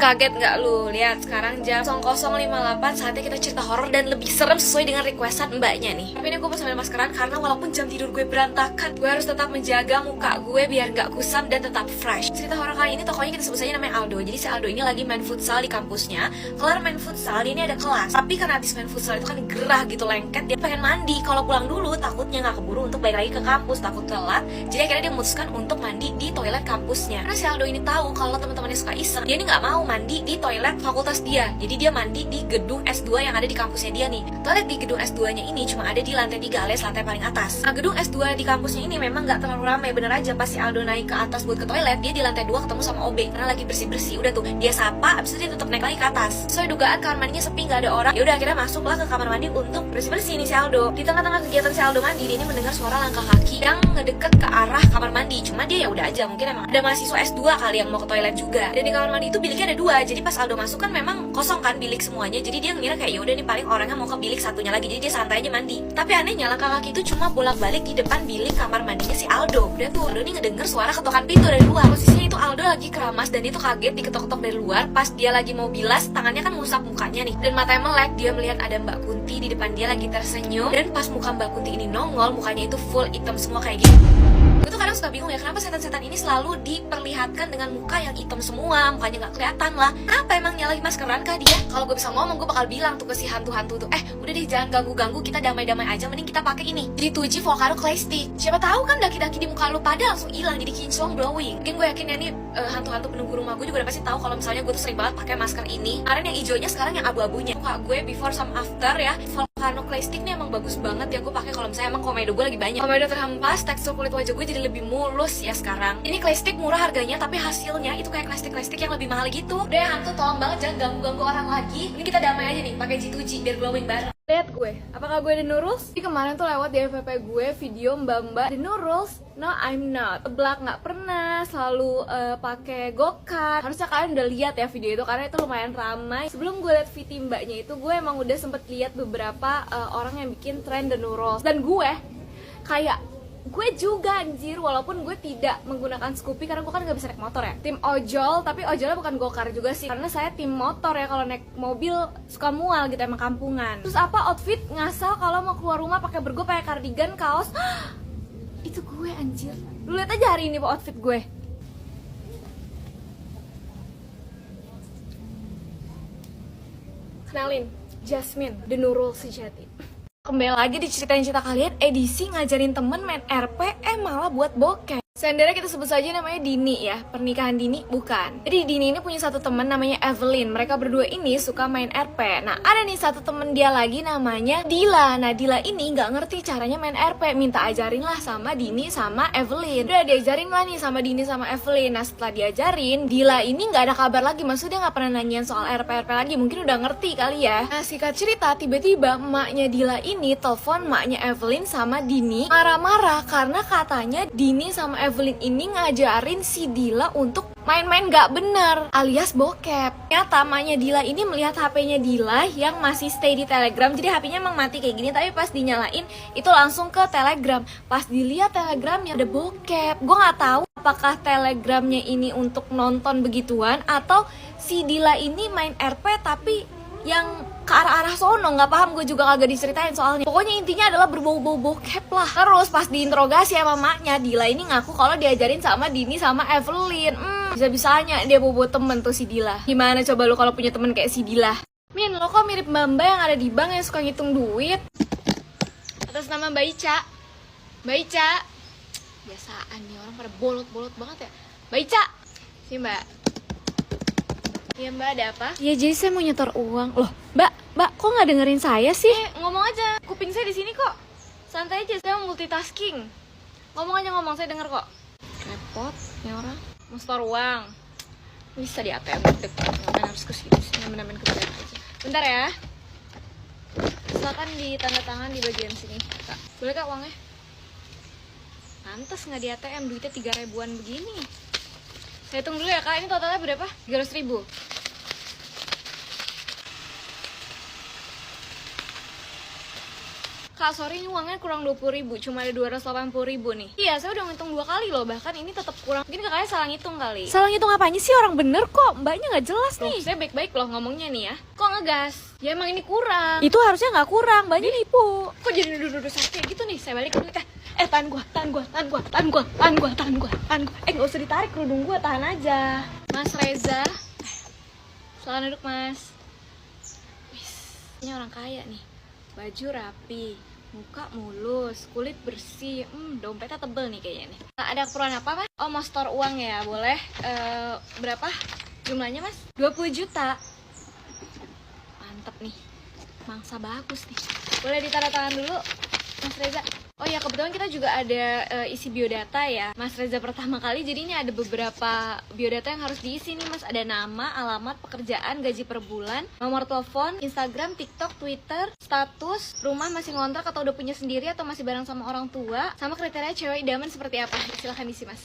Kaget nggak lu? Lihat sekarang jam 00.58, saatnya kita cerita horor dan lebih serem sesuai dengan requestan mbaknya nih. Tapi ini gue mau sambil maskeran karena walaupun jam tidur gue berantakan, gue harus tetap menjaga muka gue biar nggak kusam dan tetap fresh. Cerita horor kali ini tokonya kita sebut saja namanya Aldo. Jadi si Aldo ini lagi main futsal di kampusnya. Kelar main futsal, dia ini ada kelas. Tapi karena habis main futsal itu kan gerah gitu, lengket, dia pengen mandi. Kalau pulang dulu takutnya nggak keburu untuk balik lagi ke kampus, takut telat. Jadi akhirnya dia memutuskan untuk mandi di toilet kampusnya. Karena si Aldo ini tahu kalau teman-temannya suka iseng, dia ini nggak mau mandi di toilet fakultas dia. Jadi dia mandi di gedung S2 yang ada di kampusnya dia nih. Toilet di gedung S2-nya ini cuma ada di lantai 3 alias lantai paling atas. Nah, gedung S2 di kampusnya ini memang nggak terlalu ramai. Bener aja pas si Aldo naik ke atas buat ke toilet, dia di lantai 2 ketemu sama OB karena lagi bersih-bersih. Udah tuh, dia sapa, abis itu dia tetap naik lagi ke atas. Sesuai dugaan kamar mandinya sepi, nggak ada orang. Ya udah akhirnya masuklah ke kamar mandi untuk bersih-bersih nih si Aldo. Di tengah-tengah kegiatan si Aldo mandi, dia ini mendengar suara langkah kaki yang ngedeket ke arah kamar mandi. Cuma dia ya udah aja, mungkin emang ada mahasiswa S2 kali yang mau ke toilet juga. Dan di kamar mandi itu biliknya ada 2. Jadi pas Aldo masuk kan memang kosong kan bilik semuanya. Jadi dia ngira kayak ya udah nih paling orangnya mau ke bilik satunya lagi. Jadi dia santai aja mandi. Tapi anehnya langkah kaki itu cuma bolak-balik di depan bilik kamar mandinya si Aldo. Dan tuh Aldo nih ngedenger suara ketokan pintu dari luar. Posisinya itu Aldo lagi keramas dan dia tuh kaget diketok-ketok dari luar. Pas dia lagi mau bilas, tangannya kan ngusap mukanya nih. Dan matanya melek, dia melihat ada Mbak Kunti di depan dia lagi tersenyum. Dan pas muka Mbak Kunti ini nongol, mukanya itu full hitam semua kayak gini. Gue tuh kadang suka bingung ya, kenapa setan-setan ini selalu diperlihatkan dengan muka yang hitam semua, mukanya nggak kelihatan lah. Apa emangnya lagi maskeran kah dia? Kalau gue bisa ngomong, gue bakal bilang tuh ke si hantu-hantu tuh, udah deh jangan ganggu-ganggu, kita damai-damai aja, mending kita pakai ini, jadi 2G Volcano Clay Stick. Siapa tahu kan daki-daki di muka lu pada langsung hilang, jadi kinclong glowing. Mungkin gue yakin ya nih hantu-hantu penunggu rumah gue juga udah pasti tahu kalau misalnya gue tuh sering banget pakai masker ini. Kemarin yang hijaunya, sekarang yang abu-abunya. Muka gue before sama after ya. Volcano Clay Stick nih emang bagus banget ya gue pakai kalau misalnya emang komedo gue lagi banyak. Komedo terhempas, tekstur kulit wajah gue jadi lebih mulus ya sekarang. Ini Clay Stick murah harganya, tapi hasilnya itu kayak plastik yang lebih mahal gitu. Udah hantu, tolong banget jangan ganggu-ganggu orang lagi. Ini kita damai aja nih pakai G2G biar glowing bareng. Lihat gue, apakah gue The Nurulz? Jadi kemarin tuh lewat di FVP gue video mbak-mbak The Nurulz. No, I'm not. Belak nggak pernah, selalu pakai go-kart. Harusnya kalian udah lihat ya video itu karena itu lumayan ramai. Sebelum gue lihat VT mbaknya itu, gue emang udah sempet lihat beberapa orang yang bikin tren The Nurulz. Dan gue kayak gue juga anjir, walaupun gue tidak menggunakan Scoopy karena gue kan gak bisa naik motor ya. Tim ojol, tapi ojolnya bukan go-kart juga sih, karena saya tim motor ya. Kalau naik mobil suka mual gitu, emang kampungan. Terus apa, outfit ngasal kalau mau keluar rumah pakai bergo, pakai kardigan, kaos. Itu gue anjir. Lu lihat aja hari ini outfit gue. Kenalin, Jasmine, The Nurulz sejati. Kembali lagi di cerita kalian, edisi ngajarin temen main RP, malah buat bokeh. Seandainya kita sebut saja namanya Dini ya, pernikahan Dini bukan. Jadi Dini ini punya satu temen namanya Evelyn. Mereka berdua ini suka main RP. Nah ada nih satu temen dia lagi namanya Dila. Nah Dila ini nggak ngerti caranya main RP, minta ajarin lah sama Dini sama Evelyn. Udah diajarin lah nih sama Dini sama Evelyn. Nah setelah diajarin, Dila ini nggak ada kabar lagi. Maksudnya nggak pernah nanyain soal RP lagi. Mungkin udah ngerti kali ya. Nah singkat cerita, tiba-tiba emaknya Dila ini telepon emaknya Evelyn sama Dini marah-marah karena katanya Dini sama Evelyn ini ngajarin si Dila untuk main-main gak bener alias bokep. Ternyata emaknya Dila ini melihat HP-nya Dila yang masih stay di Telegram. Jadi HP-nya emang mati kayak gini, tapi pas dinyalain itu langsung ke Telegram. Pas dilihat Telegramnya ada bokep. Gue gak tahu apakah Telegramnya ini untuk nonton begituan atau si Dila ini main RP tapi yang ke arah-arah sono, nggak paham, gue juga kagak diceritain soalnya. Pokoknya intinya adalah berbau-bau bokep lah. Terus pas diinterogasi sama maknya, Dila ini ngaku kalau diajarin sama Dini sama Evelyn. Bisa-bisanya dia bobo temen tuh si Dila. Gimana coba lu kalau punya temen kayak si Dila? Min, lo kok mirip Mbak yang ada di bank yang suka ngitung duit? Atas nama Mbak Ica. Mbak Ica. Biasaan nih orang pada bolot-bolot banget ya. Mbak Ica. Si Mbak. Iya Mbak, ada apa? Ya jadi saya mau nyetor uang. Loh, Mbak, kok nggak dengerin saya sih? Ngomong aja, kuping saya di sini kok. Santai aja, saya multitasking. Ngomong aja, saya denger kok. Repot, nih orang. Mau setor uang. Bisa di ATM dekat, ngapain harus ke situ sih, namen-namen ke ATM aja. Bentar ya. Silakan ditanda tangan di bagian sini, Kak. Boleh Kak uangnya? Pantes nggak di ATM, duitnya 3 ribuan begini. Saya hitung dulu ya Kak, ini totalnya berapa? 300 ribu. Kak, sorry ini uangnya kurang 20.000, cuma ada 280.000 nih. Iya, saya udah ngitung 2 kali loh, bahkan ini tetap kurang. Mungkin kakaknya salah ngitung kali. Salah ngitung apanya sih? Orang bener kok, mbaknya nggak jelas nih. Saya baik-baik loh ngomongnya nih ya. Kok ngegas? Ya emang ini kurang. Itu harusnya nggak kurang, mbaknya nipu. Kok jadi duduk-duduk sakit gitu nih? Saya balik duit. Tahan gua. Nggak usah ditarik kerudung gua, tahan aja. Mas Reza, silakan duduk mas. Ini orang kaya nih. Baju rapi, muka mulus, kulit bersih, dompetnya tebel nih kayaknya nih. Ada keperluan apa mas? Oh mau store uang ya, boleh. Berapa jumlahnya mas? 20 juta. Mantep nih, mangsa bagus nih. Boleh ditaruh tangan dulu mas Reza. Oh ya, kebetulan kita juga ada isi biodata ya Mas Reza pertama kali. Jadi ini ada beberapa biodata yang harus diisi nih mas. Ada nama, alamat, pekerjaan, gaji per bulan, nomor telepon, Instagram, TikTok, Twitter, status, rumah masih ngontrak atau udah punya sendiri atau masih bareng sama orang tua, sama kriteria cewek idaman seperti apa. Silahkan diisi mas.